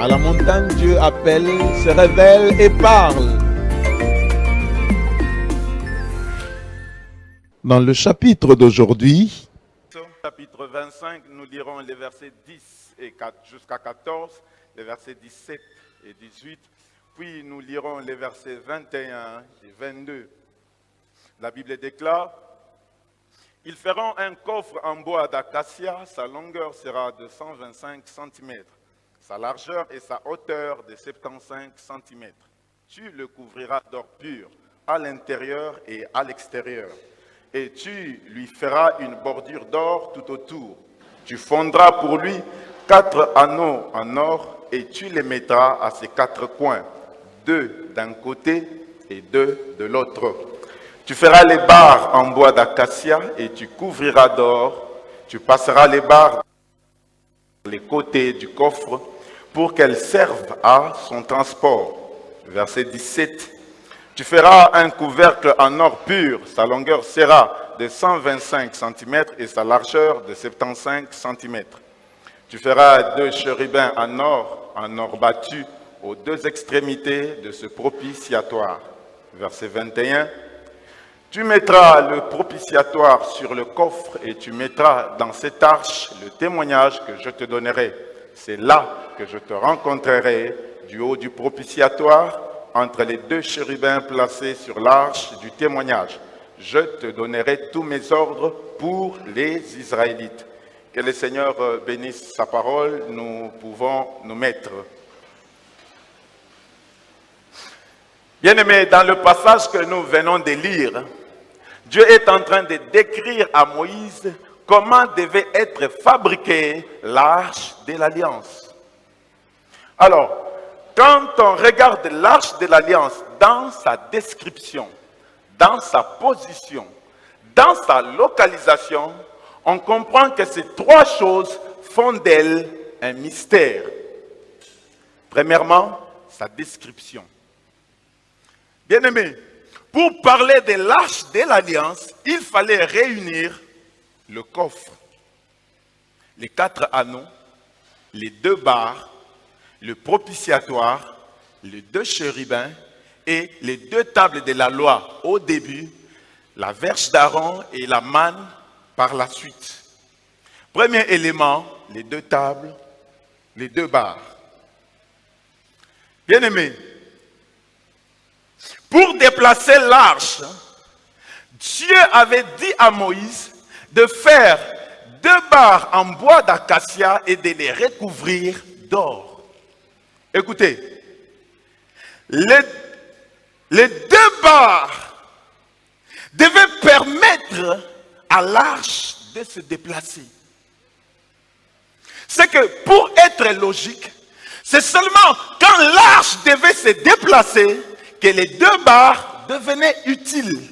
À la montagne, Dieu appelle, se révèle et parle. Dans le chapitre d'aujourd'hui, chapitre 25, nous lirons les versets 10 et 4 jusqu'à 14, les versets 17 et 18. Puis nous lirons les versets 21 et 22. La Bible déclare: ils feront un coffre en bois d'acacia, sa longueur sera de 125 cm, sa largeur et sa hauteur de 75 cm. Tu le couvriras d'or pur à l'intérieur et à l'extérieur. Et tu lui feras une bordure d'or tout autour. Tu fondras pour lui 4 anneaux en or et tu les mettras à ses 4 coins, 2 d'un côté et 2 de l'autre. Tu feras les barres en bois d'acacia et tu couvriras d'or. Tu passeras les barres sur les côtés du coffre pour qu'elles servent à son transport. Verset 17. Tu feras un couvercle en or pur, sa longueur sera de 125 cm et sa largeur de 75 cm. Tu feras 2 chérubins en or battu, aux 2 extrémités de ce propitiatoire. Verset 21. Tu mettras le propitiatoire sur le coffre et tu mettras dans cette arche le témoignage que je te donnerai. C'est là que je te rencontrerai du haut du propitiatoire, entre les 2 chérubins placés sur l'arche du témoignage. Je te donnerai tous mes ordres pour les Israélites. Que le Seigneur bénisse sa parole, nous pouvons nous mettre. Bien-aimés, dans le passage que nous venons de lire, Dieu est en train de décrire à Moïse comment devait être fabriquée l'arche de l'Alliance. Alors, quand on regarde l'arche de l'Alliance dans sa description, dans sa position, dans sa localisation, on comprend que ces 3 choses font d'elle un mystère. Premièrement, sa description. Bien-aimés, pour parler de l'arche de l'Alliance, il fallait réunir le coffre, les 4 anneaux, les 2 barres, le propitiatoire, les 2 chérubins et les 2 tables de la loi au début, la verge d'Aaron et la manne par la suite. Premier élément, les 2 tables, les 2 barres. Bien-aimés, pour déplacer l'arche, Dieu avait dit à Moïse de faire 2 barres en bois d'acacia et de les recouvrir d'or. Écoutez, les 2 barres devaient permettre à l'arche de se déplacer. C'est que pour être logique, c'est seulement quand l'arche devait se déplacer que les 2 barres devenaient utiles.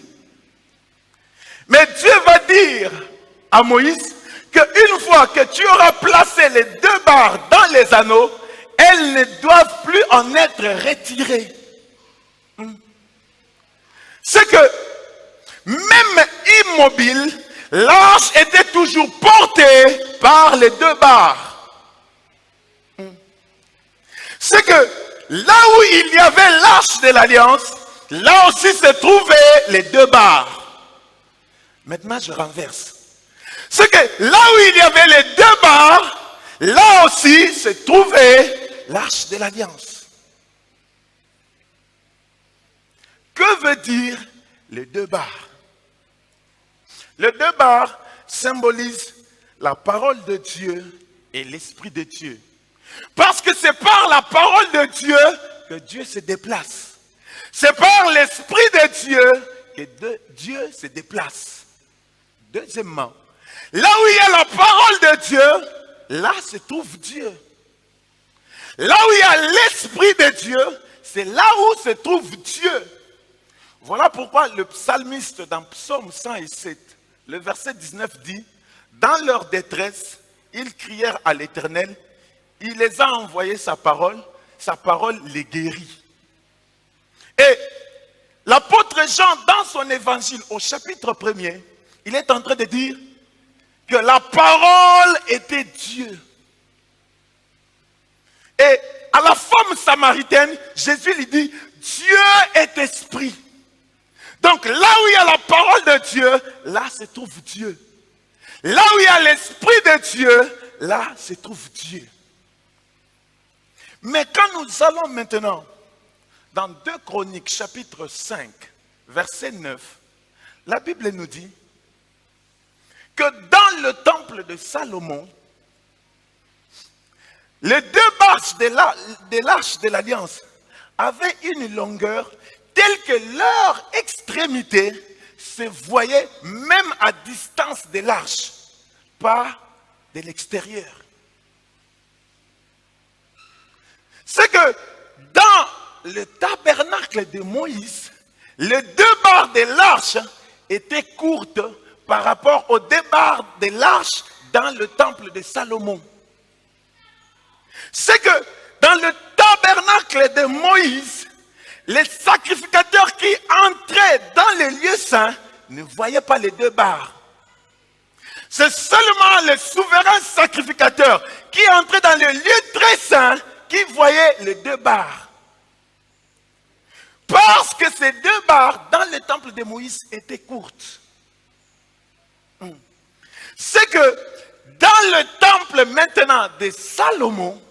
Mais Dieu va dire à Moïse qu'une fois que tu auras placé les 2 barres dans les anneaux, elles ne doivent plus en être retirées. C'est que même immobile, l'arche était toujours portée par les 2 barres. C'est que là où il y avait l'arche de l'Alliance, là aussi se trouvaient les 2 barres. Maintenant, je renverse. C'est que là où il y avait les 2 barres, là aussi se trouvait l'arche de l'Alliance. Que veut dire les 2 barres? Les 2 barres symbolisent la parole de Dieu et l'Esprit de Dieu. Parce que c'est par la parole de Dieu que Dieu se déplace. C'est par l'Esprit de Dieu que Dieu se déplace. Deuxièmement, là où il y a la parole de Dieu, là se trouve Dieu. Là où il y a l'Esprit de Dieu, c'est là où se trouve Dieu. Voilà pourquoi le psalmiste dans Psaume 107, le verset 19 dit: dans leur détresse, ils crièrent à l'Éternel, il les a envoyé sa parole les guérit. Et l'apôtre Jean, dans son évangile au chapitre 1er, il est en train de dire que la parole était Dieu. Et à la femme samaritaine, Jésus lui dit, Dieu est esprit. Donc là où il y a la parole de Dieu, là se trouve Dieu. Là où il y a l'esprit de Dieu, là se trouve Dieu. Mais quand nous allons maintenant dans 2 Chroniques chapitre 5, verset 9, la Bible nous dit que dans le temple de Salomon, les 2 marches de l'arche de l'Alliance avaient une longueur telle que leur extrémité se voyait même à distance de l'arche, pas de l'extérieur. C'est que dans le tabernacle de Moïse, les 2 barres de l'arche étaient courtes par rapport aux 2 barres de l'arche dans le temple de Salomon. C'est que dans le tabernacle de Moïse, les sacrificateurs qui entraient dans les lieux saints ne voyaient pas les 2 barres. C'est seulement les souverains sacrificateurs qui entraient dans les lieux très saints qui voyaient les 2 barres. Parce que ces 2 barres dans le temple de Moïse étaient courtes. C'est que dans le temple maintenant de Salomon,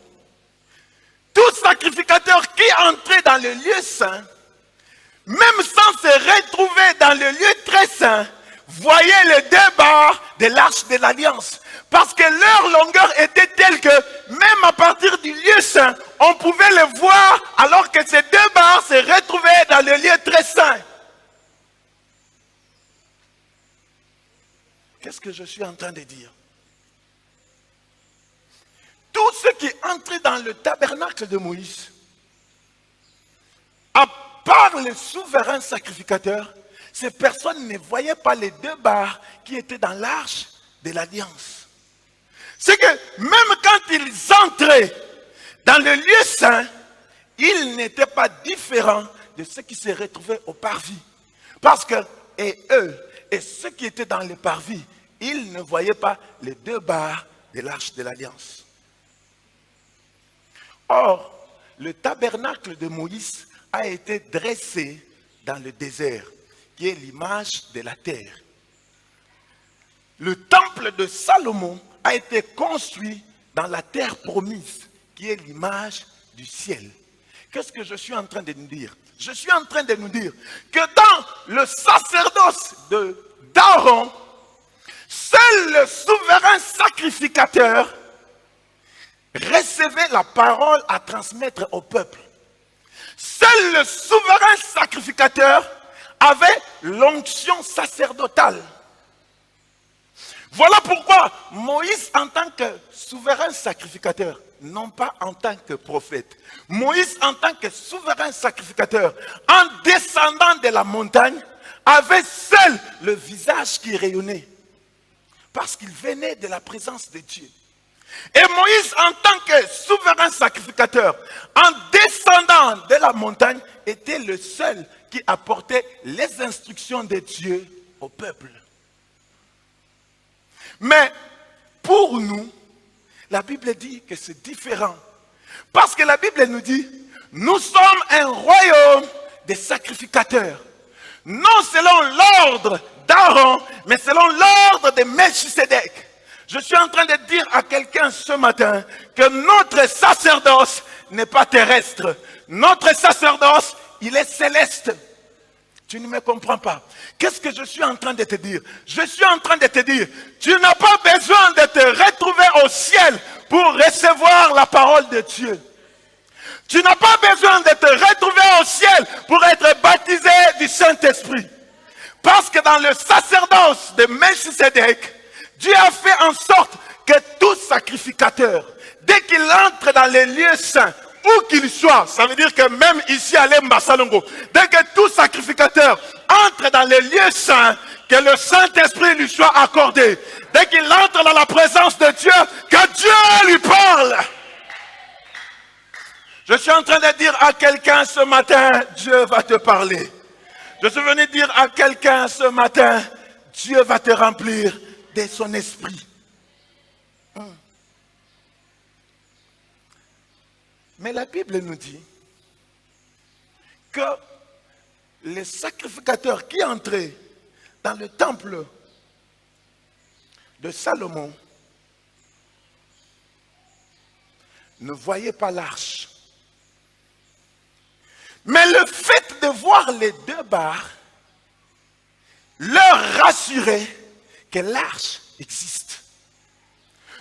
tout sacrificateur qui entrait dans le lieu saint, même sans se retrouver dans le lieu très saint, voyait les 2 barres de l'arche de l'Alliance. Parce que leur longueur était telle que même à partir du lieu saint, on pouvait les voir alors que ces 2 barres se retrouvaient dans le lieu très saint. Qu'est-ce que je suis en train de dire? Tous ceux qui entraient dans le tabernacle de Moïse, à part les souverains sacrificateurs, ces personnes ne voyaient pas les 2 barres qui étaient dans l'arche de l'Alliance. C'est que même quand ils entraient dans le lieu saint, ils n'étaient pas différents de ceux qui se retrouvaient au parvis. Parce que, et eux, et ceux qui étaient dans le parvis, ils ne voyaient pas les 2 barres de l'arche de l'Alliance. Or, le tabernacle de Moïse a été dressé dans le désert, qui est l'image de la terre. Le temple de Salomon a été construit dans la terre promise, qui est l'image du ciel. Qu'est-ce que je suis en train de nous dire? Je suis en train de nous dire que dans le sacerdoce d'Aaron, seul le souverain sacrificateur recevait la parole à transmettre au peuple. Seul le souverain sacrificateur avait l'onction sacerdotale. Voilà pourquoi Moïse, en tant que souverain sacrificateur, non pas en tant que prophète, Moïse, en tant que souverain sacrificateur, en descendant de la montagne, avait seul le visage qui rayonnait, parce qu'il venait de la présence de Dieu. Et Moïse, en tant que souverain sacrificateur, en descendant de la montagne, était le seul qui apportait les instructions de Dieu au peuple. Mais pour nous, la Bible dit que c'est différent. Parce que la Bible nous dit, nous sommes un royaume de sacrificateurs. Non selon l'ordre d'Aaron, mais selon l'ordre de Melchisédek. Je suis en train de dire à quelqu'un ce matin que notre sacerdoce n'est pas terrestre. Notre sacerdoce, il est céleste. Tu ne me comprends pas. Qu'est-ce que je suis en train de te dire? Je suis en train de te dire, tu n'as pas besoin de te retrouver au ciel pour recevoir la parole de Dieu. Tu n'as pas besoin de te retrouver au ciel pour être baptisé du Saint-Esprit. Parce que dans le sacerdoce de Melchisédek, Dieu a fait en sorte que tout sacrificateur, dès qu'il entre dans les lieux saints, où qu'il soit, ça veut dire que même ici à Lemba Salongo, dès que tout sacrificateur entre dans les lieux saints, que le Saint-Esprit lui soit accordé. Dès qu'il entre dans la présence de Dieu, que Dieu lui parle. Je suis en train de dire à quelqu'un ce matin, Dieu va te parler. Je suis venu dire à quelqu'un ce matin, Dieu va te remplir de son esprit. Mais la Bible nous dit que les sacrificateurs qui entraient dans le temple de Salomon ne voyaient pas l'arche. Mais le fait de voir les deux barres leur rassurait que l'arche existe.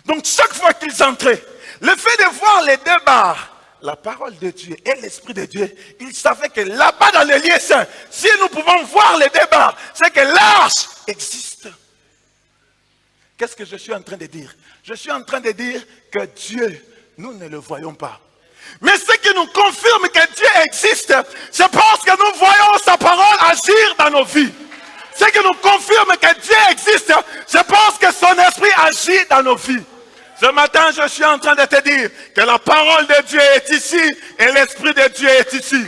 Donc chaque fois qu'ils entraient, le fait de voir les deux barres, la parole de Dieu et l'Esprit de Dieu, ils savaient que là-bas dans le lieu saint, si nous pouvons voir les deux barres, c'est que l'arche existe. Qu'est-ce que je suis en train de dire? Je suis en train de dire que Dieu, nous ne le voyons pas. Mais ce qui nous confirme que Dieu existe, c'est parce que nous voyons sa parole agir dans nos vies. Ce qui nous confirme que Dieu existe, c'est parce que son esprit agit dans nos vies. Ce matin, je suis en train de te dire que la parole de Dieu est ici et l'esprit de Dieu est ici.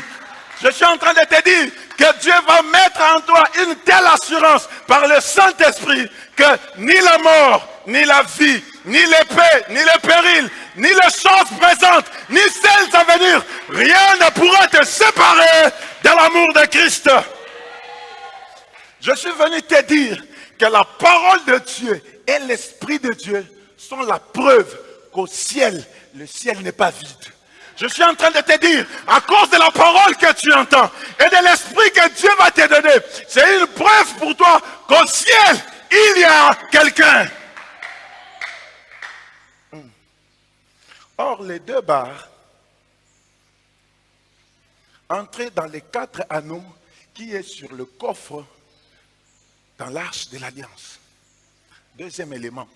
Je suis en train de te dire que Dieu va mettre en toi une telle assurance par le Saint-Esprit que ni la mort, ni la vie, ni l'épée, ni le péril, ni les choses présentes, ni celles à venir, rien ne pourra te séparer de l'amour de Christ. Je suis venu te dire que la parole de Dieu et l'Esprit de Dieu sont la preuve qu'au ciel, le ciel n'est pas vide. Je suis en train de te dire, à cause de la parole que tu entends et de l'Esprit que Dieu va te donner, c'est une preuve pour toi qu'au ciel, il y a quelqu'un. Or, les deux barres entraient dans les 4 anneaux qui est sur le coffre dans l'arche de l'Alliance. Deuxième élément.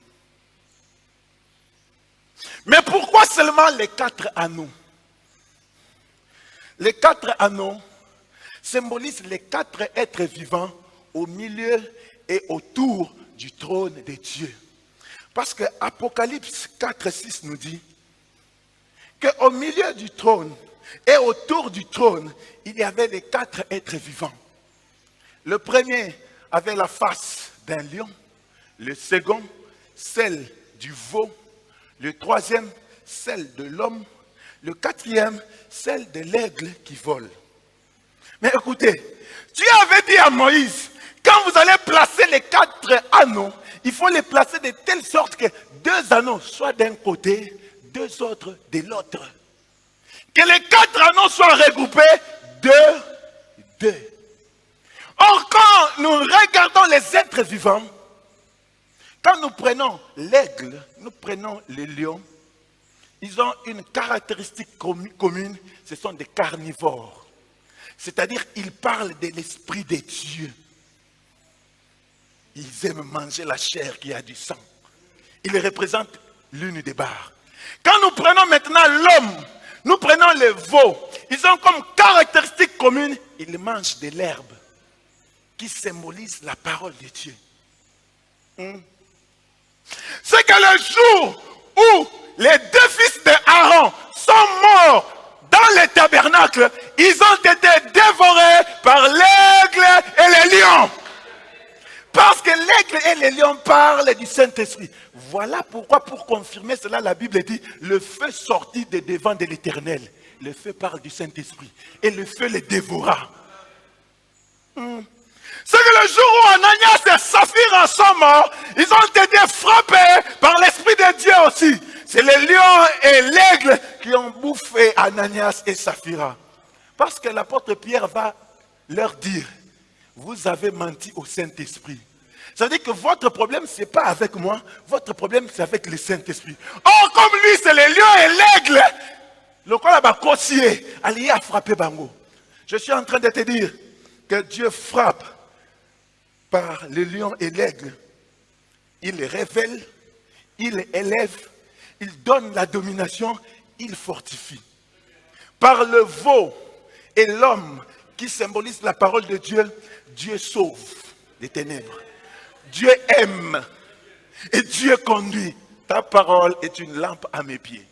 Mais pourquoi seulement les 4 anneaux? Les 4 anneaux symbolisent les 4 êtres vivants au milieu et autour du trône de Dieu. Parce que Apocalypse 4:6 nous dit qu'au milieu du trône et autour du trône, il y avait les 4 êtres vivants. Le premier avait la face d'un lion, le second, celle du veau, le troisième, celle de l'homme, le quatrième, celle de l'aigle qui vole. Mais écoutez, Dieu avait dit à Moïse, quand vous allez placer les 4 anneaux, il faut les placer de telle sorte que 2 anneaux soient d'un côté, 2 autres de l'autre. Que les 4 anneaux soient regroupés, 2. Or, quand nous regardons les êtres vivants, quand nous prenons l'aigle, nous prenons le lion, ils ont une caractéristique commune, ce sont des carnivores. C'est-à-dire, ils parlent de l'esprit de Dieu. Ils aiment manger la chair qui a du sang. Ils représentent l'une des barres. Quand nous prenons maintenant l'homme, nous prenons les veaux, ils ont comme caractéristique commune, ils mangent de l'herbe qui symbolise la parole de Dieu. C'est que le jour où les 2 fils d'Aaron sont morts dans le tabernacle, ils ont été dévorés par l'aigle et les lions. Parce que l'aigle et les lions parlent du Saint-Esprit. Voilà pourquoi, pour confirmer cela, la Bible dit, le feu sortit de devant de l'Éternel. Le feu parle du Saint-Esprit. Et le feu les dévora. C'est que le jour où Ananias et Saphira sont morts, ils ont été frappés par l'Esprit de Dieu aussi. C'est les lions et l'aigle qui ont bouffé Ananias et Saphira. Parce que l'apôtre Pierre va leur dire, vous avez menti au Saint-Esprit. Ça veut dire que votre problème, ce n'est pas avec moi, votre problème, c'est avec le Saint-Esprit. Or, comme lui, c'est les lions et l'aigle, le quoi là-bas, Kossier, allié à frapper Bango. Je suis en train de te dire que Dieu frappe par le lion et l'aigle. Il les révèle, il les élève, il donne la domination, il fortifie. Par le veau et l'homme qui symbolise la parole de Dieu, Dieu sauve des ténèbres. Dieu aime et Dieu conduit. Ta parole est une lampe à mes pieds.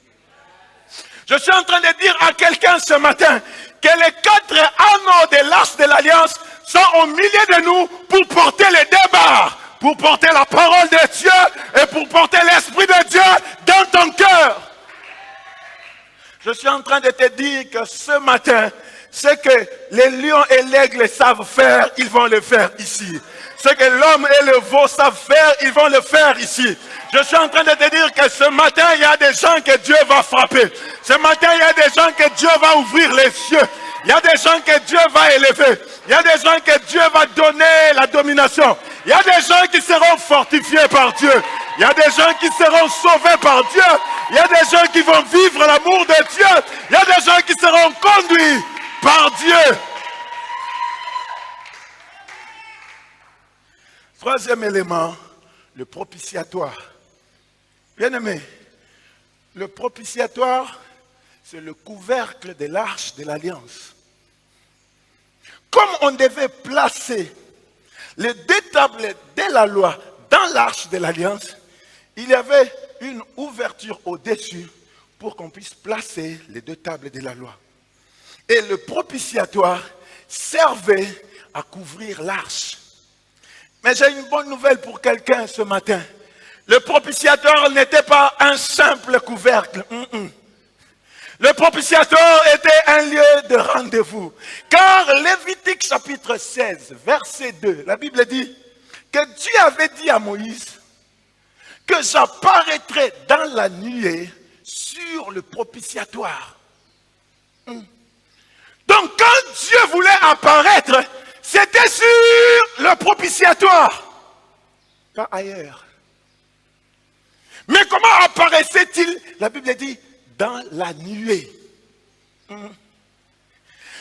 Je suis en train de dire à quelqu'un ce matin que les 4 anneaux de l'arche de l'Alliance sont au milieu de nous pour porter les 2 barres, pour porter la parole de Dieu et pour porter l'Esprit de Dieu dans ton cœur. Je suis en train de te dire que ce matin, ce que les lions et l'aigle savent faire, ils vont le faire ici. Ce que l'homme et le veau savent faire, ils vont le faire ici. Je suis en train de te dire que ce matin, il y a des gens que Dieu va frapper. Ce matin, il y a des gens que Dieu va ouvrir les cieux. Il y a des gens que Dieu va élever. Il y a des gens que Dieu va donner la domination. Il y a des gens qui seront fortifiés par Dieu. Il y a des gens qui seront sauvés par Dieu. Il y a des gens qui vont vivre l'amour de Dieu. Il y a des gens qui seront conduits par Dieu. Troisième élément, le propitiatoire. Bien-aimé, le propitiatoire, c'est le couvercle de l'arche de l'alliance. Comme on devait placer les deux tables de la loi dans l'arche de l'alliance, il y avait une ouverture au-dessus pour qu'on puisse placer les deux tables de la loi. Et le propitiatoire servait à couvrir l'arche. Mais j'ai une bonne nouvelle pour quelqu'un ce matin. Le propitiatoire n'était pas un simple couvercle. Le propitiatoire était un lieu de rendez-vous. Car Lévitique chapitre 16, verset 2, la Bible dit que Dieu avait dit à Moïse que j'apparaîtrai dans la nuée sur le propitiatoire. Donc quand Dieu voulait apparaître, c'était sur le propitiatoire, pas ailleurs. Mais comment apparaissait-il? La Bible dit dans la nuée.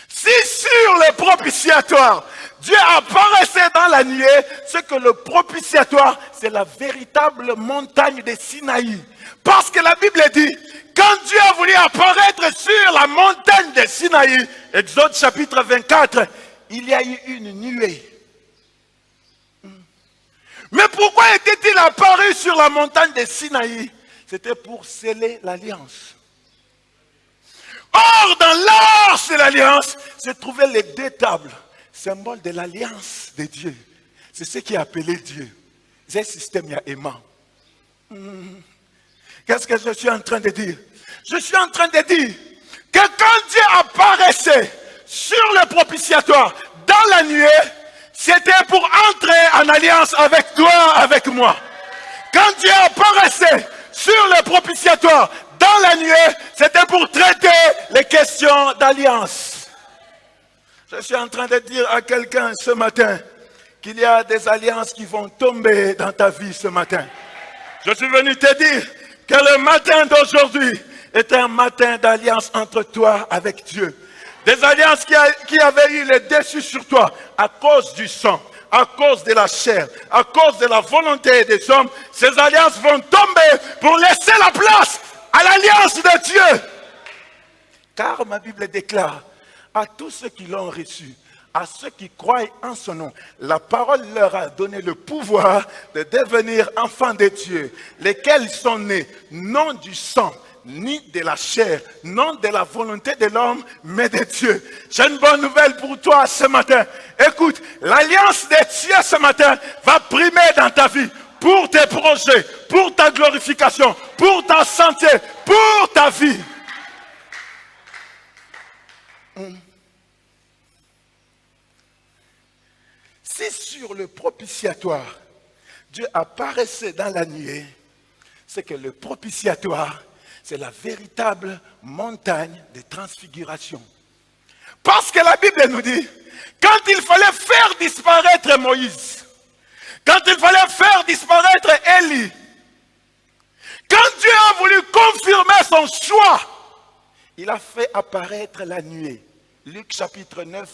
Si sur le propitiatoire, Dieu apparaissait dans la nuée, c'est que le propitiatoire, c'est la véritable montagne de Sinaï. Parce que la Bible dit, quand Dieu a voulu apparaître sur la montagne de Sinaï, Exode chapitre 24, il y a eu une nuée. Mais pourquoi était-il apparu sur la montagne de Sinaï? C'était pour sceller l'alliance. Or, dans l'arche de l'alliance, se trouvaient les deux tables, symbole de l'alliance de Dieu. C'est ce qui est appelé Dieu. C'est un système, il y a aimant. Qu'est-ce que je suis en train de dire? Je suis en train de dire que quand Dieu apparaissait sur le propitiatoire, dans la nuée, c'était pour entrer en alliance avec toi, avec moi. Quand Dieu apparaissait sur le propitiatoire, dans la nuée, c'était pour traiter les questions d'alliance. Je suis en train de dire à quelqu'un ce matin qu'il y a des alliances qui vont tomber dans ta vie ce matin. Je suis venu te dire que le matin d'aujourd'hui est un matin d'alliance entre toi avec Dieu. Des alliances qui avaient eu le dessus sur toi à cause du sang, à cause de la chair, à cause de la volonté des hommes. Ces alliances vont tomber pour laisser la place à l'alliance de Dieu. Car ma Bible déclare à tous ceux qui l'ont reçu, à ceux qui croient en son nom, la parole leur a donné le pouvoir de devenir enfants de Dieu, lesquels sont nés non du sang, ni de la chair, non de la volonté de l'homme, mais de Dieu. J'ai une bonne nouvelle pour toi ce matin. Écoute, l'alliance de Dieu ce matin va primer dans ta vie pour tes projets, pour ta glorification, pour ta santé, pour ta vie. Si sur le propitiatoire, Dieu apparaissait dans la nuée, c'est que le propitiatoire, c'est la véritable montagne de transfiguration. Parce que la Bible nous dit, quand il fallait faire disparaître Moïse, quand il fallait faire disparaître Élie, quand Dieu a voulu confirmer son choix, il a fait apparaître la nuée. Luc chapitre 9,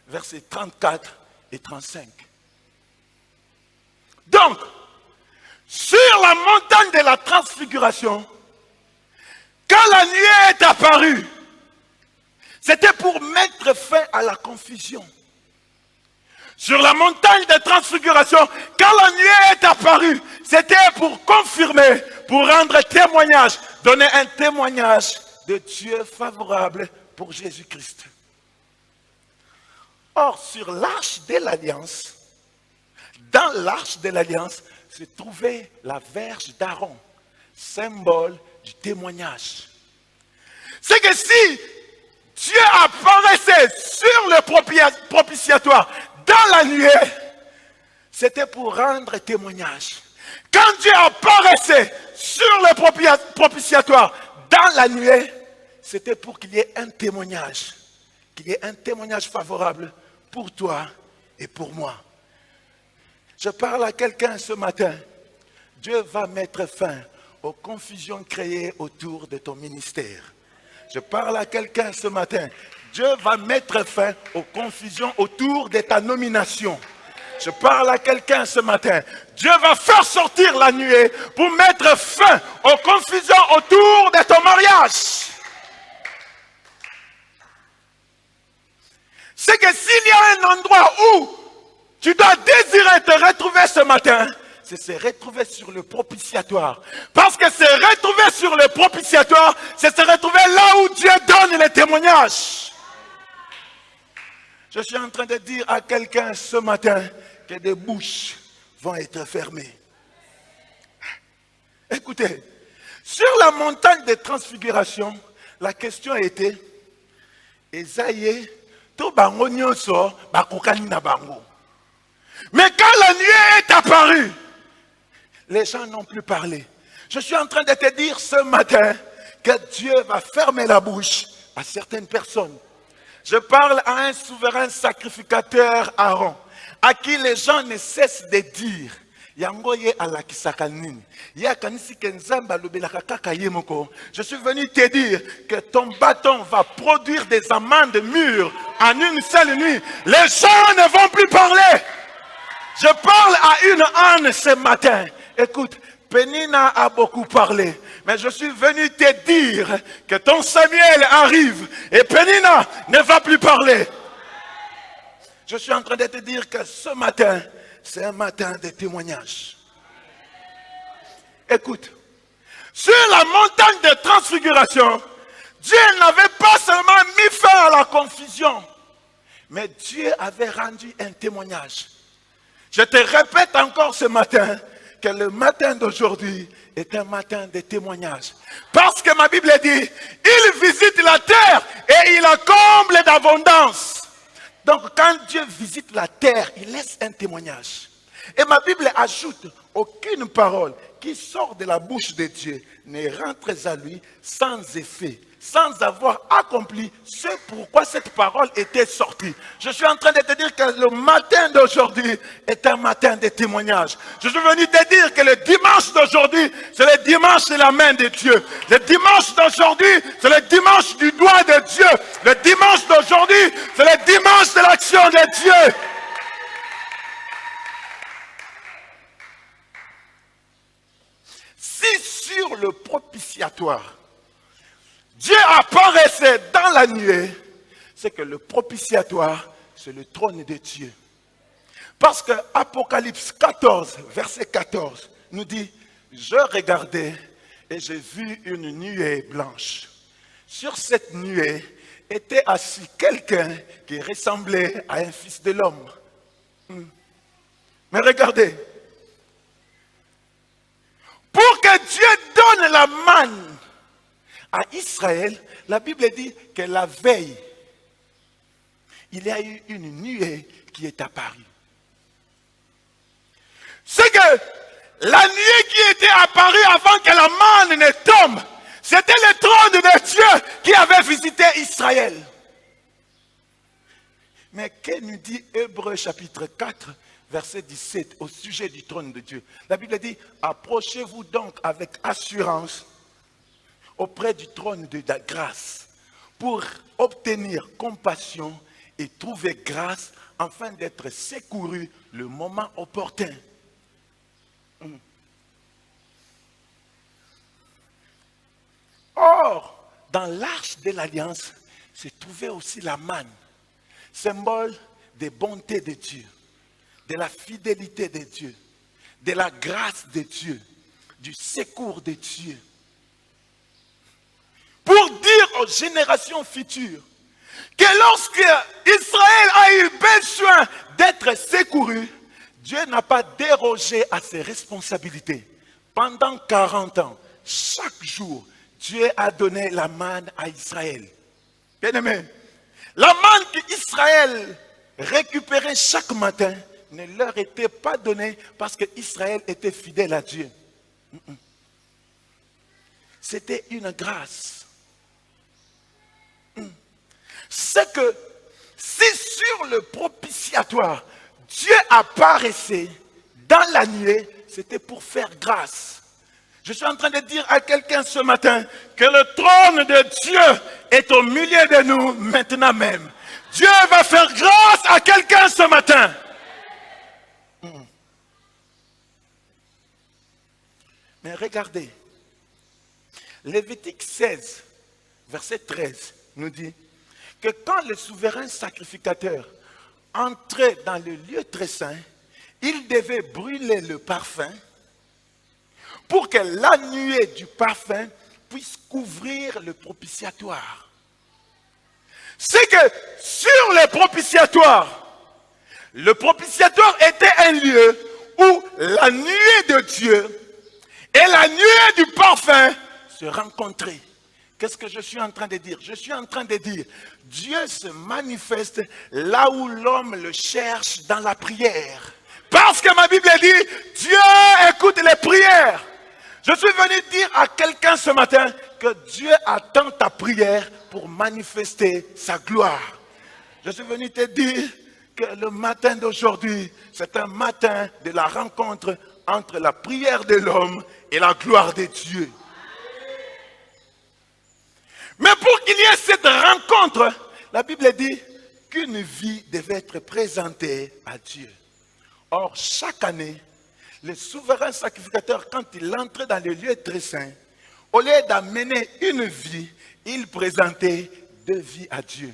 versets 34 et 35. Donc, sur la montagne de la transfiguration, quand la nuée est apparue, c'était pour mettre fin à la confusion. Sur la montagne de transfiguration, quand la nuée est apparue, c'était pour confirmer, pour rendre témoignage, donner un témoignage de Dieu favorable pour Jésus-Christ. Or, sur l'arche de l'Alliance, dans l'arche de l'Alliance, se trouvait la verge d'Aaron, symbole du témoignage. C'est que si Dieu apparaissait sur le propitiatoire dans la nuée, c'était pour rendre témoignage. Quand Dieu apparaissait sur le propitiatoire dans la nuée, c'était pour qu'il y ait un témoignage. Qu'il y ait un témoignage favorable pour toi et pour moi. Je parle à quelqu'un ce matin. Dieu va mettre fin aux confusions créées autour de ton ministère. Je parle à quelqu'un ce matin. Dieu va mettre fin aux confusions autour de ta nomination. Je parle à quelqu'un ce matin. Dieu va faire sortir la nuée pour mettre fin aux confusions autour de ton mariage. C'est que s'il y a un endroit où tu dois désirer te retrouver ce matin, c'est se retrouver sur le propitiatoire. Parce que se retrouver sur le propitiatoire, c'est se retrouver là où Dieu donne les témoignages. Je suis en train de dire à quelqu'un ce matin que des bouches vont être fermées. Écoutez, sur la montagne de transfiguration, la question était, Esaïe, to bango nyonso bakokani na bango. Mais quand la nuée est apparue, les gens n'ont plus parlé. Je suis en train de te dire ce matin que Dieu va fermer la bouche à certaines personnes. Je parle à un souverain sacrificateur Aaron, à qui les gens ne cessent de dire, Yangoye alakisaka nini. Je suis venu te dire que ton bâton va produire des amendes mûres en une seule nuit. Les gens ne vont plus parler. Je parle à une âne ce matin. Écoute, Pénina a beaucoup parlé, mais je suis venu te dire que ton Samuel arrive et Pénina ne va plus parler. Je suis en train de te dire que ce matin, c'est un matin de témoignage. Écoute, sur la montagne de transfiguration, Dieu n'avait pas seulement mis fin à la confusion, mais Dieu avait rendu un témoignage. Je te répète encore ce matin que le matin d'aujourd'hui est un matin de témoignage. Parce que ma Bible dit, il visite la terre et il la comble d'abondance. Donc quand Dieu visite la terre, il laisse un témoignage. Et ma Bible ajoute, aucune parole qui sort de la bouche de Dieu ne rentre à lui sans effet, sans avoir accompli ce pourquoi cette parole était sortie. Je suis en train de te dire que le matin d'aujourd'hui est un matin de témoignage. Je suis venu te dire que le dimanche d'aujourd'hui, c'est le dimanche de la main de Dieu. Le dimanche d'aujourd'hui, c'est le dimanche du doigt de Dieu. Le dimanche d'aujourd'hui, c'est le dimanche de l'action de Dieu. Si sur le propitiatoire, Dieu apparaissait dans la nuée, c'est que le propitiatoire, c'est le trône de Dieu. Parce que Apocalypse 14, verset 14, nous dit, je regardais et j'ai vu une nuée blanche. Sur cette nuée était assis quelqu'un qui ressemblait à un fils de l'homme. Mais regardez, pour que Dieu donne la manne à Israël, la Bible dit que la veille, il y a eu une nuée qui est apparue. C'est que la nuée qui était apparue avant que la manne ne tombe, c'était le trône de Dieu qui avait visité Israël. Mais que nous dit Hébreux chapitre 4, verset 17, au sujet du trône de Dieu? La Bible dit, approchez-vous donc avec assurance auprès du trône de la grâce pour obtenir compassion et trouver grâce afin d'être secouru le moment opportun. Or, dans l'arche de l'alliance, se trouvait aussi la manne, symbole des bontés de Dieu, de la fidélité de Dieu, de la grâce de Dieu, du secours de Dieu. Pour dire aux générations futures que lorsque Israël a eu besoin d'être secouru, Dieu n'a pas dérogé à ses responsabilités. Pendant 40 ans, chaque jour, Dieu a donné la manne à Israël. Bien-aimé, la manne qu'Israël récupérait chaque matin ne leur était pas donnée parce qu'Israël était fidèle à Dieu. C'était une grâce. C'est que si sur le propitiatoire, Dieu apparaissait dans la nuée, c'était pour faire grâce. Je suis en train de dire à quelqu'un ce matin que le trône de Dieu est au milieu de nous maintenant même. Dieu va faire grâce à quelqu'un ce matin. Mais regardez, Lévitique 16, verset 13, nous dit que quand le souverain sacrificateur entrait dans le lieu très saint, il devait brûler le parfum pour que la nuée du parfum puisse couvrir le propitiatoire. C'est que sur le propitiatoire était un lieu où la nuée de Dieu et la nuée du parfum se rencontraient. Qu'est-ce que je suis en train de dire? Je suis en train de dire, Dieu se manifeste là où l'homme le cherche dans la prière. Parce que ma Bible dit, Dieu écoute les prières. Je suis venu dire à quelqu'un ce matin que Dieu attend ta prière pour manifester sa gloire. Je suis venu te dire que le matin d'aujourd'hui, c'est un matin de la rencontre entre la prière de l'homme et la gloire de Dieu. Mais pour qu'il y ait cette rencontre, la Bible dit qu'une vie devait être présentée à Dieu. Or, chaque année, le souverain sacrificateur, quand il entrait dans le lieu très saint, au lieu d'amener une vie, il présentait deux vies à Dieu.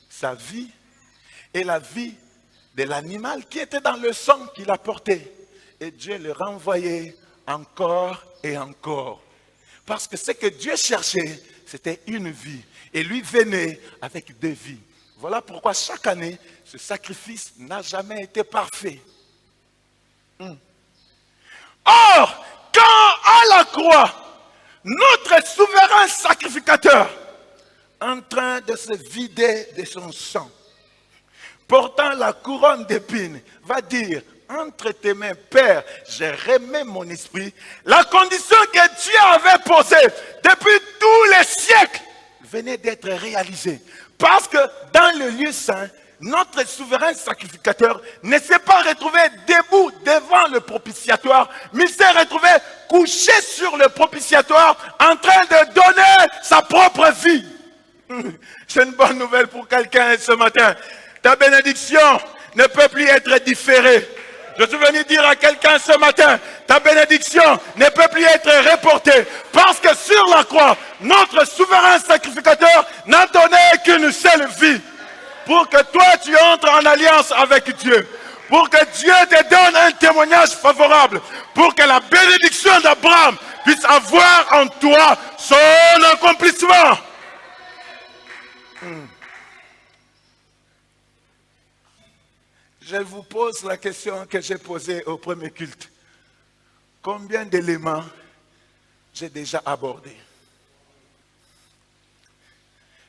Sa vie et la vie de l'animal qui était dans le sang qu'il apportait. Et Dieu le renvoyait encore et encore. Parce que ce que Dieu cherchait, c'était une vie. Et lui venait avec deux vies. Voilà pourquoi chaque année, ce sacrifice n'a jamais été parfait. Or, quand à la croix, notre souverain sacrificateur, en train de se vider de son sang, portant la couronne d'épines, va dire, entre tes mains, Père, je remets mon esprit. La condition que Dieu avait posée depuis tous les siècles venait d'être réalisée. Parce que dans le lieu saint, notre souverain sacrificateur ne s'est pas retrouvé debout devant le propitiatoire, mais il s'est retrouvé couché sur le propitiatoire en train de donner sa propre vie. C'est une bonne nouvelle pour quelqu'un ce matin. Ta bénédiction ne peut plus être différée. Je suis venu dire à quelqu'un ce matin, ta bénédiction ne peut plus être reportée. Parce que sur la croix, notre souverain sacrificateur n'a donné qu'une seule vie. Pour que toi tu entres en alliance avec Dieu. Pour que Dieu te donne un témoignage favorable. Pour que la bénédiction d'Abraham puisse avoir en toi son accomplissement. Je vous pose la question que j'ai posée au premier culte. Combien d'éléments j'ai déjà abordés?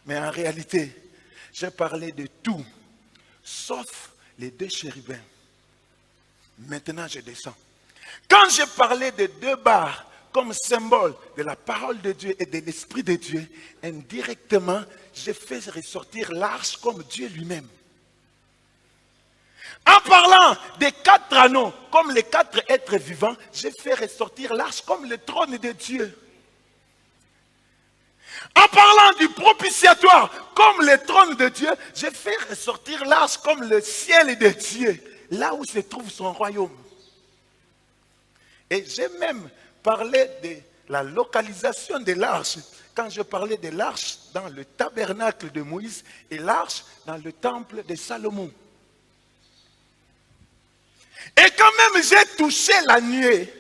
Mais en réalité, j'ai parlé de tout, sauf les deux chérubins. Maintenant, je descends. Quand j'ai parlé de deux barres comme symbole de la parole de Dieu et de l'Esprit de Dieu, indirectement, j'ai fait ressortir l'arche comme Dieu lui-même. En parlant des quatre anneaux, comme les quatre êtres vivants, j'ai fait ressortir l'arche comme le trône de Dieu. En parlant du propitiatoire, comme le trône de Dieu, j'ai fait ressortir l'arche comme le ciel de Dieu, là où se trouve son royaume. Et j'ai même parlé de la localisation de l'arche, quand je parlais de l'arche dans le tabernacle de Moïse et l'arche dans le temple de Salomon. Et quand même j'ai touché la nuée,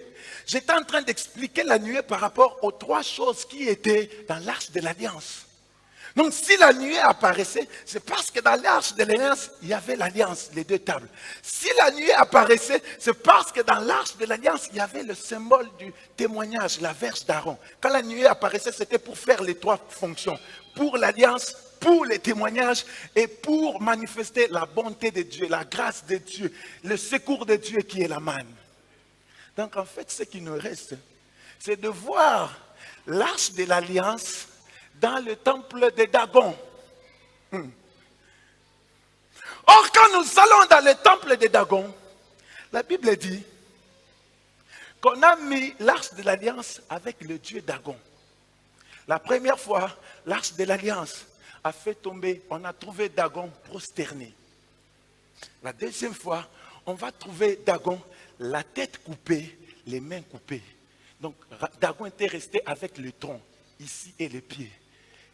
j'étais en train d'expliquer la nuée par rapport aux trois choses qui étaient dans l'arche de l'alliance. Donc si la nuée apparaissait, c'est parce que dans l'arche de l'alliance, il y avait l'alliance, les deux tables. Si la nuée apparaissait, c'est parce que dans l'arche de l'alliance, il y avait le symbole du témoignage, la verge d'Aaron. Quand la nuée apparaissait, c'était pour faire les trois fonctions. Pour l'alliance, pour les témoignages et pour manifester la bonté de Dieu, la grâce de Dieu, le secours de Dieu qui est la manne. Donc en fait, ce qui nous reste, c'est de voir l'arche de l'alliance dans le temple de Dagon. Or, quand nous allons dans le temple de Dagon, la Bible dit qu'on a mis l'arche de l'alliance avec le dieu Dagon. La première fois, l'arche de l'alliance a fait tomber, on a trouvé Dagon prosterné. La deuxième fois, on va trouver Dagon, la tête coupée, les mains coupées. Donc, Dagon était resté avec le tronc, ici, et les pieds.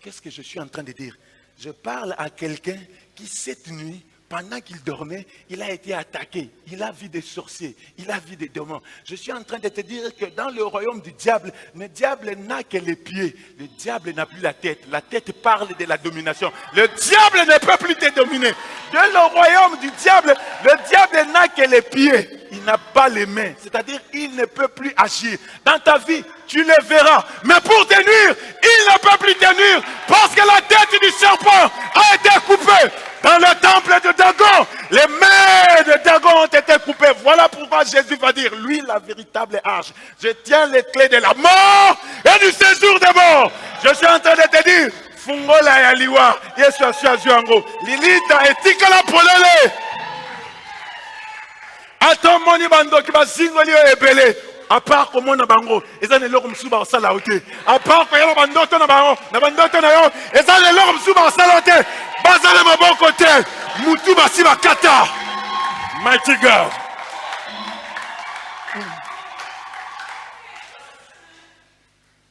Qu'est-ce que je suis en train de dire? Je parle à quelqu'un qui, cette nuit, pendant qu'il dormait, il a été attaqué. Il a vu des sorciers, il a vu des démons. Je suis en train de te dire que dans le royaume du diable, le diable n'a que les pieds. Le diable n'a plus la tête. La tête parle de la domination. Le diable ne peut plus te dominer. Dans le royaume du diable, le diable n'a que les pieds. Il n'a pas les mains. C'est-à-dire qu'il ne peut plus agir. Dans ta vie, tu le verras. Mais pour te nuire, il ne peut plus te nuire. Parce que la tête du serpent a été coupée. Dans le temple de Dagon, les mains de Dagon ont été coupées. Voilà pourquoi Jésus va dire, lui la véritable arche. Je tiens les clés de la mort et du séjour des morts. Je suis en train de te dire, fungola ya liwa, yesu asiazuango, lilita etikala polele. Attends moni bando ki bazingo liyo ebele. À part comme on a bango, et ça ne l'homme comme souba au salaoté. À part que y'a bandoto na bango, na bandoto na yo, et ça ne l'homme comme souba au salaoté. Bazale ma bon côté, Moutou Basiba Kata. Mighty God.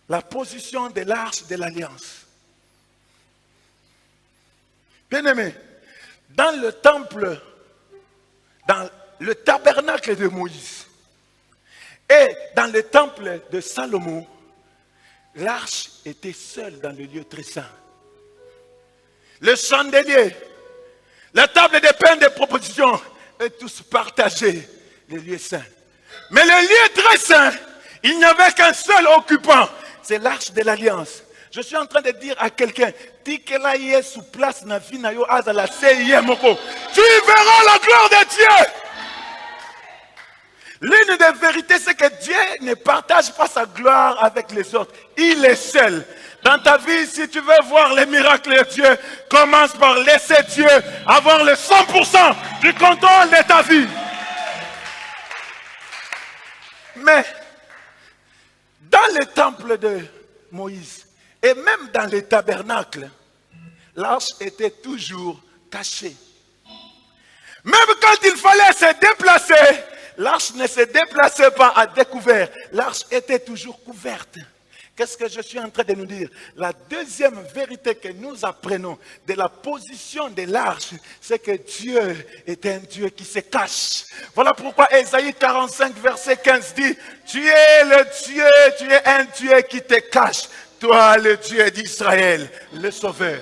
La position de l'arche de l'alliance. Bien-aimé, dans le temple, dans le tabernacle de Moïse, et dans le temple de Salomon, l'arche était seule dans le lieu très saint. Le chandelier, la table de pain de proposition, et tous partagés, le lieu saint. Mais le lieu très saint, il n'y avait qu'un seul occupant, c'est l'arche de l'alliance. Je suis en train de dire à quelqu'un, tu verras la gloire de Dieu. L'une des vérités, c'est que Dieu ne partage pas sa gloire avec les autres. Il est seul. Dans ta vie, si tu veux voir les miracles de Dieu, commence par laisser Dieu avoir le 100% du contrôle de ta vie. Mais, dans le temple de Moïse, et même dans le tabernacle, l'arche était toujours cachée. Même quand il fallait se déplacer, l'arche ne se déplaçait pas à découvert. L'arche était toujours couverte. Qu'est-ce que je suis en train de nous dire? La deuxième vérité que nous apprenons de la position de l'arche, c'est que Dieu est un Dieu qui se cache. Voilà pourquoi Ésaïe 45, verset 15 dit, tu es le Dieu, tu es un Dieu qui te cache. Toi, le Dieu d'Israël, le Sauveur.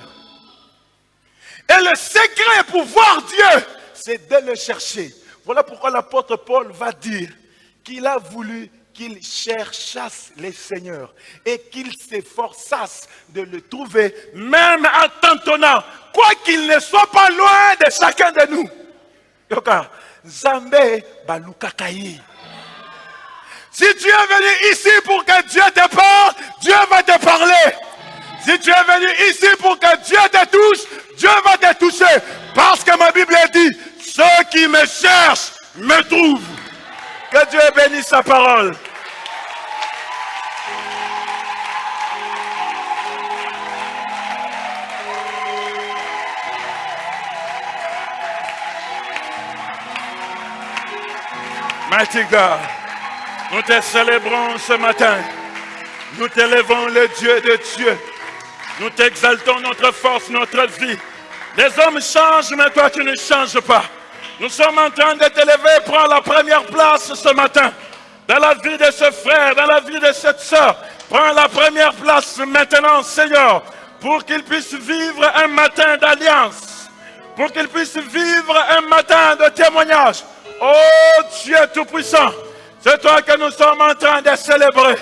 Et le secret pour voir Dieu, c'est de le chercher. Voilà pourquoi l'apôtre Paul va dire qu'il a voulu qu'il cherchasse les seigneurs et qu'il s'efforçasse de le trouver, même en tâtonnant, quoi qu'il ne soit pas loin de chacun de nous. Yoka, Zambé Balukakayi. Si tu es venu ici pour que Dieu te parle, Dieu va te parler. Si tu es venu ici pour que Dieu te touche, Dieu va te toucher. Parce que ma Bible dit, ceux qui me cherchent me trouvent. Que Dieu bénisse sa parole. Mighty God, nous te célébrons ce matin. Nous t'élèvons le Dieu de Dieu. Nous t'exaltons notre force, notre vie. Les hommes changent, mais toi tu ne changes pas. Nous sommes en train de t'élever, prends la première place ce matin. Dans la vie de ce frère, dans la vie de cette sœur. Prends la première place maintenant, Seigneur. pour qu'ils puissent vivre un matin d'alliance, pour qu'ils puissent vivre un matin de témoignage. Oh Dieu Tout-Puissant, c'est toi que nous sommes en train de célébrer,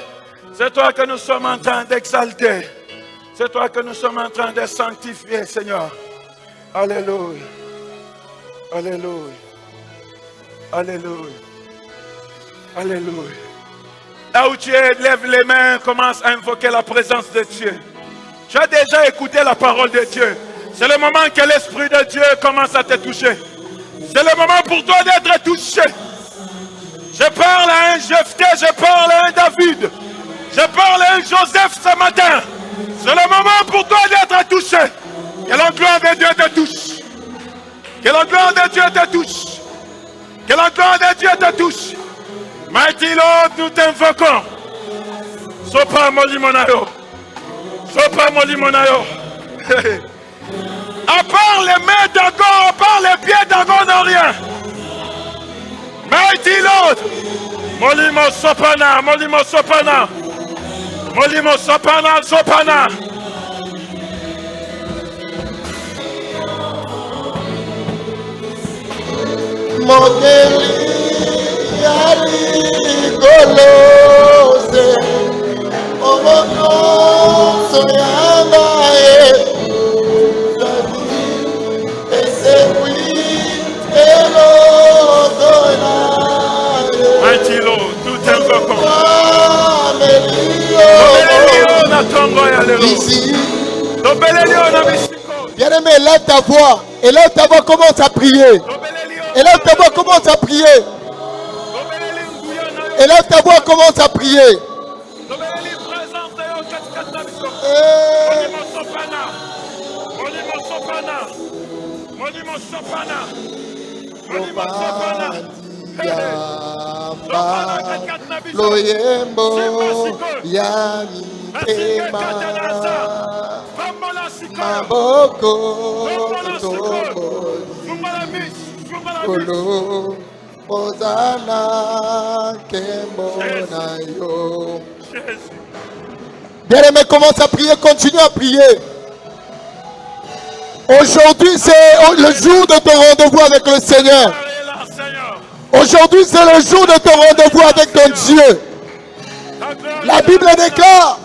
c'est toi que nous sommes en train d'exalter, c'est toi que nous sommes en train de sanctifier, Seigneur. Alléluia, alléluia, alléluia, alléluia. Là où tu es, lève les mains, commence à invoquer la présence de Dieu. Tu as déjà écouté la parole de Dieu. C'est le moment que l'Esprit de Dieu commence à te toucher. C'est le moment pour toi d'être touché. Je parle à un Jephthé, je parle à un David. Je parle à un Joseph ce matin. C'est le moment pour toi d'être touché. Que la gloire de Dieu te touche. Que la gloire de Dieu te touche. Que la gloire de Dieu te touche. Mighty Lord, nous t'invoquons. Sopa molimonayo. Sopa molimonayo. À part les mains d'Agon, à part les pieds d'Agon, non rien. Mighty Lord. Molimo sopana, molimo sopana. Molimo sopana, sopana. Mokeli yali golose omono soyanga Mighty Lord, nous t'invoquons. Bien-aimé, lève ta voix. Et lève ta voix, commence à prier. Élève ta voix, commence à prier. Élève ta voix, commence à prier. Loyembo ya mitema maboko tombo kolo ozana kembo na yo. Bien-aimé, commence à prier, continue à prier. Aujourd'hui, c'est le jour de ton rendez-vous avec le Seigneur. Aujourd'hui, c'est le jour de ton rendez-vous avec ton Dieu. La Bible déclare,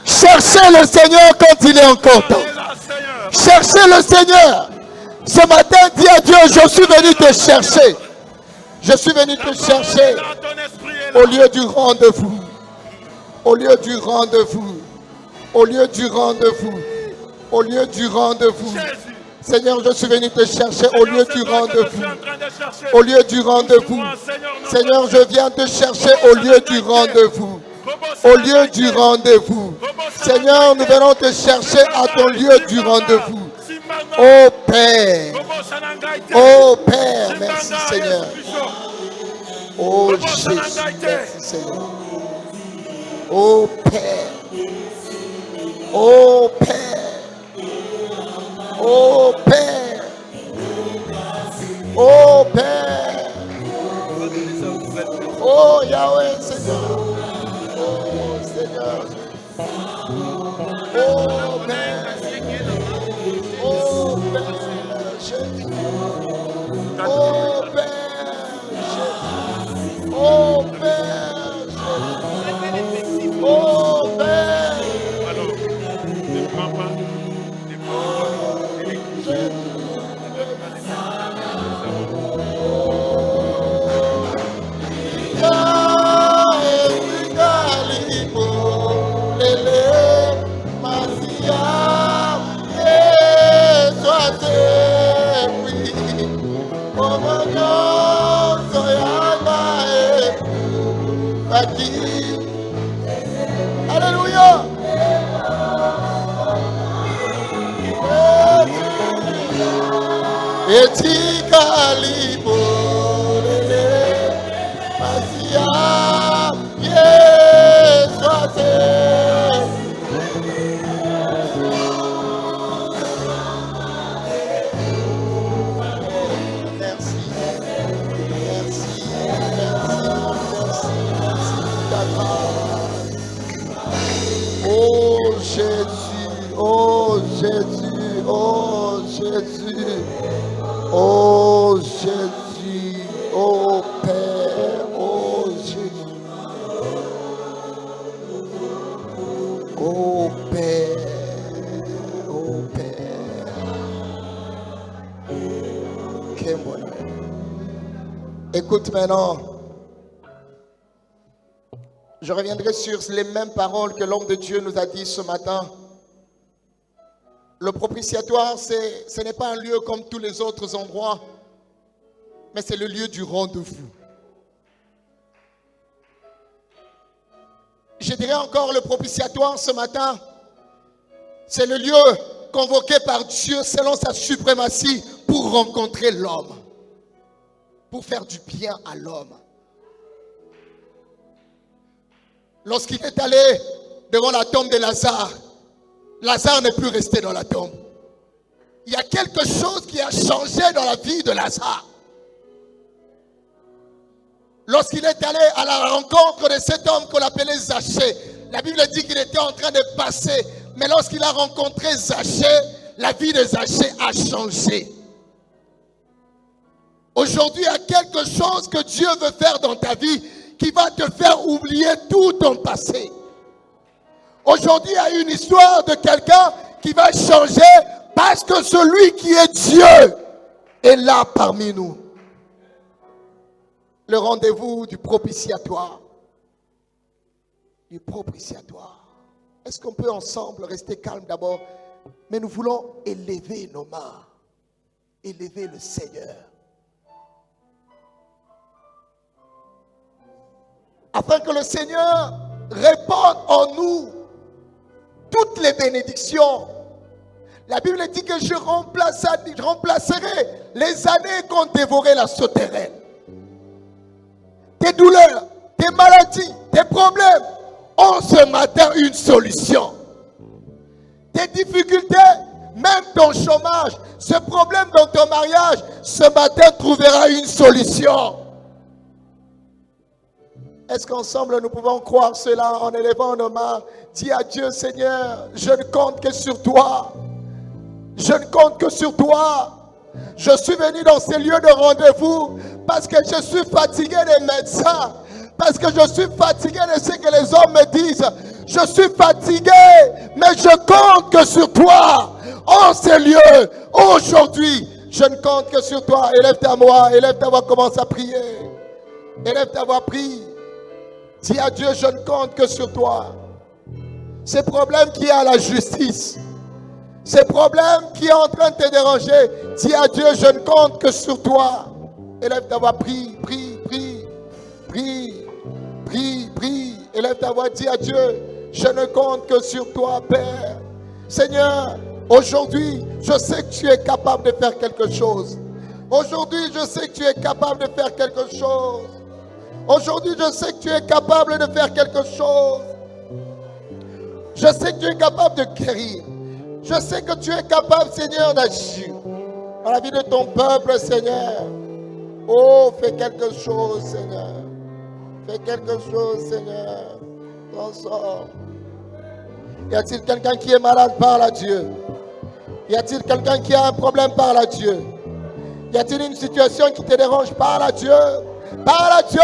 cherchez le Seigneur quand il est encore temps. Cherchez le Seigneur. Ce matin, dis à Dieu, je suis venu te chercher. Je suis venu te chercher au lieu du rendez-vous. Au lieu du rendez-vous. Au lieu du rendez-vous. Au lieu du rendez-vous. Seigneur, je suis venu te chercher au lieu du rendez-vous. Au lieu du rendez-vous. Seigneur, je viens te chercher au lieu du rendez-vous. Au lieu du rendez-vous. Seigneur, nous venons te chercher à ton lieu du rendez-vous. Oh Père. Oh Père, merci Seigneur. Oh Jésus, merci Seigneur. Oh Père. Oh Père. Oh Père. Oh Père. Oh Yahweh Seigneur. Oh Seigneur. Oh Père. Oh Père Jésus. Oh Père Jésus. Oh Père Jésus. Oh Père. Alléluia. Etika liborele masia Yesu ate. Oh Jésus, oh Oh Jésus, oh Jésus, oh Père, oh Jésus, oh Père, oh Père. Que bonheur. Écoute maintenant. Je reviendrai sur les mêmes paroles que l'homme de Dieu nous a dit ce matin. Le propitiatoire, ce n'est pas un lieu comme tous les autres endroits, mais c'est le lieu du rendez-vous. Je dirais encore le propitiatoire ce matin, c'est le lieu convoqué par Dieu selon sa suprématie pour rencontrer l'homme, pour faire du bien à l'homme. Lorsqu'il est allé devant la tombe de Lazare, Lazare n'est plus resté dans la tombe. Il y a quelque chose qui a changé dans la vie de Lazare. Lorsqu'il est allé à la rencontre de cet homme qu'on appelait Zachée, la Bible dit qu'il était en train de passer. Mais lorsqu'il a rencontré Zachée, la vie de Zachée a changé. Aujourd'hui, il y a quelque chose que Dieu veut faire dans ta vie qui va te faire oublier tout ton passé. Aujourd'hui, il y a une histoire de quelqu'un qui va changer parce que celui qui est Dieu est là parmi nous. Le rendez-vous du propitiatoire. Du propitiatoire. Est-ce qu'on peut ensemble rester calme d'abord? Mais nous voulons élever nos mains. Élever le Seigneur. Afin que le Seigneur répande en nous toutes les bénédictions. La Bible dit que je remplacerai les années qu'ont dévoré la sauterelle. Tes douleurs, tes maladies, tes problèmes ont ce matin une solution. Tes difficultés, même ton chômage, ce problème dans ton mariage, ce matin trouvera une solution. Est-ce qu'ensemble nous pouvons croire cela en élevant nos mains? Dis à Dieu, Seigneur, je ne compte que sur toi. Je ne compte que sur toi. Je suis venu dans ces lieux de rendez-vous parce que je suis fatigué des médecins. Parce que je suis fatigué de ce que les hommes me disent. Je suis fatigué, mais je compte que sur toi. En ces lieux, aujourd'hui, je ne compte que sur toi. Élève ta voix, commence à prier. Élève ta voix, prie. Dis à Dieu, je ne compte que sur toi. Ces problèmes qui est à la justice, ces problèmes qui est en train de te déranger, dis à Dieu, je ne compte que sur toi. Élève ta voix, prie, prie, prie, prie, prie, prie. Élève ta voix, dis à Dieu, je ne compte que sur toi, Père. Seigneur, aujourd'hui, je sais que tu es capable de faire quelque chose. Aujourd'hui, je sais que tu es capable de faire quelque chose. Aujourd'hui, je sais que tu es capable de faire quelque chose. Je sais que tu es capable de guérir. Je sais que tu es capable, Seigneur, d'agir dans la vie de ton peuple, Seigneur. Oh, fais quelque chose, Seigneur. Fais quelque chose, Seigneur. Transforme. Y a-t-il quelqu'un qui est malade? Parle à Dieu. Y a-t-il quelqu'un qui a un problème? Parle à Dieu. Y a-t-il une situation qui te dérange? Parle à Dieu. Parle à Dieu.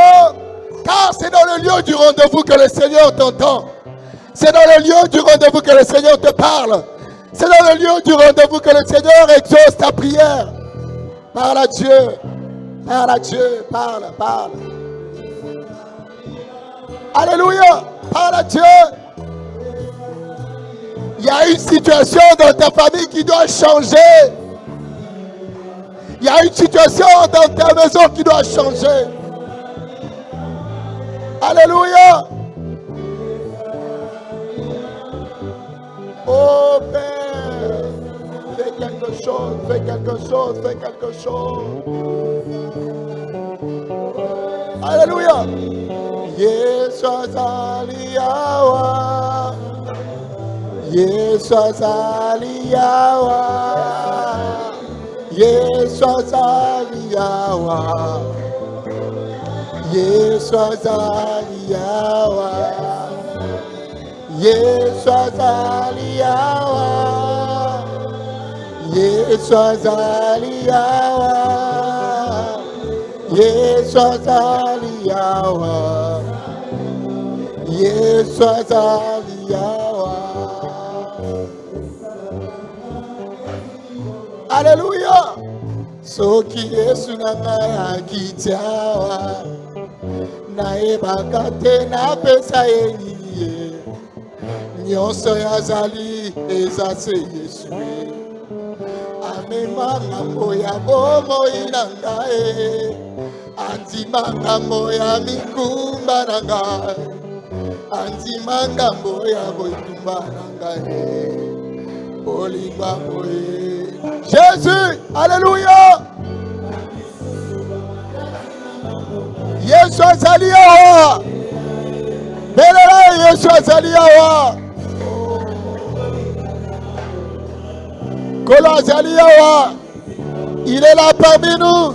Car c'est dans le lieu du rendez-vous que le Seigneur t'entend. C'est dans le lieu du rendez-vous que le Seigneur te parle. C'est dans le lieu du rendez-vous que le Seigneur exauce ta prière. Parle à Dieu. Parle à Dieu. Parle, parle. Alléluia. Parle à Dieu. Il y a une situation dans ta famille qui doit changer. Il y a une situation dans ta maison qui doit changer. Alléluia. Oh Père, fais quelque chose, fais quelque chose, fais quelque chose. Alléluia. Yeshua Aliyawa. Yeshua Aliyawa. Yeshua Aliyawa. Yeshua Aliyawa. Yeshua Aliyawa. Yesu azali awa, Yesu azali awa, Yesu azali awa. Alléluia. Soki Yesu nanga akitiawa, naebaka te napesa ye nini. Nyonso yazali eza se Yesu. Amema ngambo ya bomoi na ngai, andima ngambo ya mikumba na ngai, andima ngambo ya botumba na ngai. Bolinga boye Jésus, alléluia. Yesu azali awa, belela Yesu azali awa. Kolo azali awa, il est là parmi nous.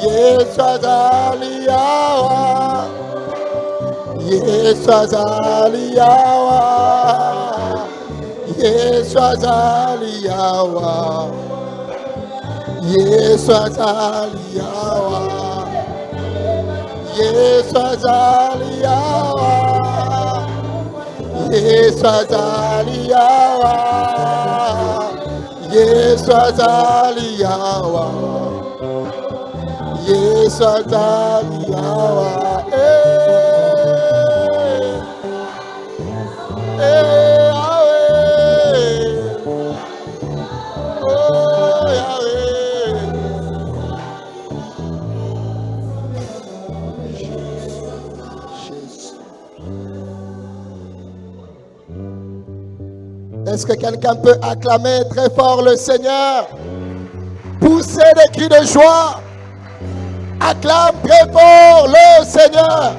Yesu azali awa, Yesu azali awa, Yesu azali awa, Yesu azali awa, Yesu azali awa, Yesu azali awa, Yesu azali awa, Yesu azali awa. Est-ce que quelqu'un peut acclamer très fort le Seigneur? Pousser des cris de joie. Acclame très fort le Seigneur.